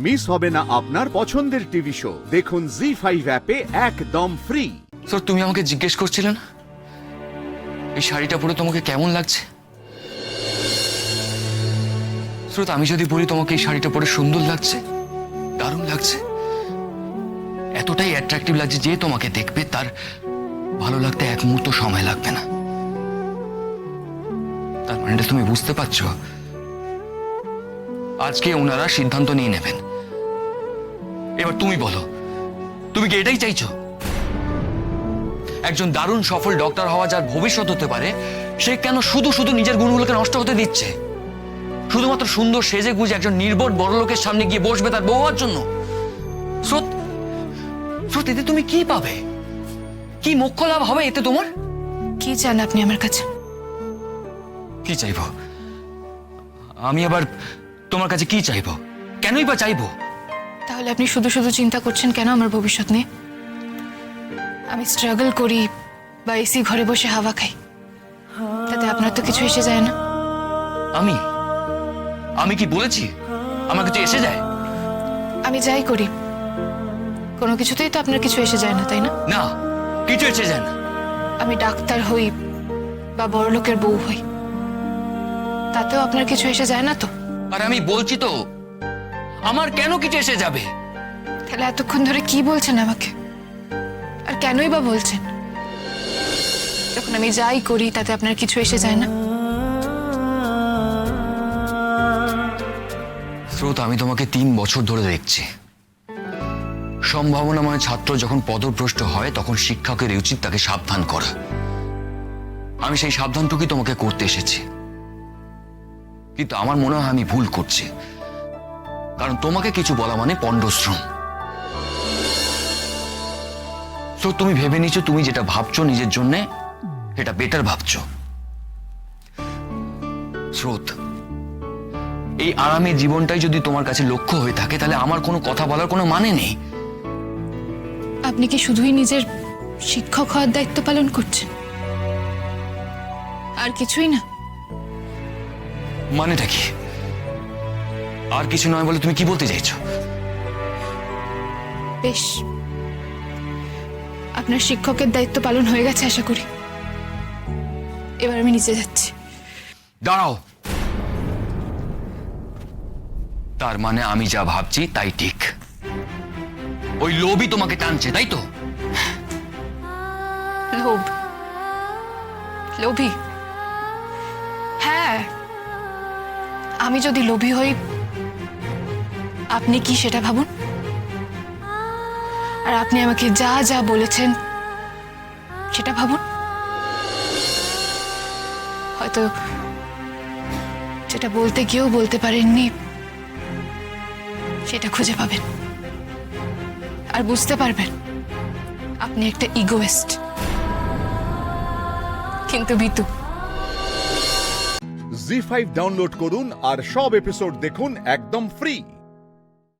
Miss হবে না আপনার পছন্দের টিভি শো। দেখুন জি5 অ্যাপে একদম ফ্রি। স্যার, তুমি আমাকে জিজ্ঞেস করছিলেন এই শাড়িটা পরে তোমাকে কেমন লাগছে। স্রোত, আমি যদি বলি তোমাকে এই শাড়িটা পরে সুন্দর লাগছে, দারুণ লাগছে, এতটাই অ্যাট্রাকটিভ লাগছে যে তোমাকে দেখবে তার ভালো লাগতে এক মুহূর্ত সময় লাগবে না, তার মানে তুমি বুঝতে পারছো? আজকে ওনারা সিদ্ধান্ত নিয়ে নেবেন। এবার তুমি বলো, তুমি কি এটাই চাইছো? একজন দারুণ সফল ডক্টর হওয়া যার ভবিষ্যৎ হতে পারে, সে কেন শুধু শুধু নিজের গুণগুলোকে নষ্ট হতে দিচ্ছে? শুধুমাত্র সুন্দর সেজে গুজে একজন নির্বোধ বড় লোকের সামনে গিয়ে বসবে তার বউ হওয়ার জন্য? স্রোত, এতে তুমি কি পাবে? কি মোক্ষ লাভ হবে এতে তোমার? কি চান আপনি আমার কাছে? কি চাইবো? আমি আবার তোমার কাছে কি চাইবো? কেনই বা চাইবো? তাহলে আপনি শুধু শুধু চিন্তা করছেন কেন আমার ভবিষ্যৎ নিয়ে? আমি স্ট্রাগল করি বা এসি ঘরে বসে হাওয়া খাই, তাতে আপনার তো কিছু এসে যায় না। আমি কি বলেছি আমার কিছু এসে যায়? আমি যাই করি কোনো কিছুতেই তো আপনার কিছু এসে যায় না, তাই না? না, কিছু এসে যায় না। আমি ডাক্তার হই বা বড় লোকের বউ হই, তাতেও আপনার কিছু এসে যায় না তো? আর আমি বলছি তো, আমার কেন কিছু এসে যাবে? তাহলে এতক্ষণ ধরে কি বলছেন আমাকে, আর কেনই বা বলছেন? যখন আমি যাই করি তাতে আপনার কিছু এসে যায় না। স্রোত, আমি তোমাকে 3 বছর ধরে দেখছি। সম্ভাবনাময় ছাত্র যখন পদভ্রষ্ট হয় তখন শিক্ষকের উচিত তাকে সাবধান করা। আমি সেই সাবধানটুকুই তোমাকে করতে এসেছি, কিন্তু আমার মনে হয় আমি ভুল করছি, কারণ তোমাকে কিছু বলা মানে পণ্ডশ্রম। তো তুমি ভেবে নিচ্ছ তুমি যেটা ভাবছো নিজের জন্য এটা বেটার ভাবছো। স্রোত, এই আরামের জীবনটাই যদি তোমার কাছে লক্ষ্য হয়ে থাকে তাহলে আমার কোনো কথা বলার কোনো মানে নেই। আপনি কি শুধুই নিজের শিক্ষক হওয়ার দায়িত্ব পালন করছেন, আর কিছুই না? মানেটা কি? আর কিছু নয় বলে তুমি কি বলতে চাইছো? বেশ, আপনার শিক্ষকের দায়িত্ব পালন হয়ে গেছে আশা করি। এবার আমি নিচে যাচ্ছি। দাঁড়াও। তার মানে আমি যা ভাবছি তাই ঠিক? ওই লোভই তোমাকে টানছে, তাই তো? লোভ? লোভী? হ্যাঁ, আমি যদি লোভী হই আপনি কি সেটা ভাবুন। আর আপনি আমাকে যা যা বলেছেন সেটা ভাবুন। হয়তো যেটা বলতে গিয়েও বলতে পারেননি সেটা খুঁজে পাবেন, আর বুঝতে পারবেন আপনি একটা ইগোয়েস্ট, কিন্তু ভীতু। জি5 ডাউনলোড করুন আর সব এপিসোড দেখুন একদম ফ্রি।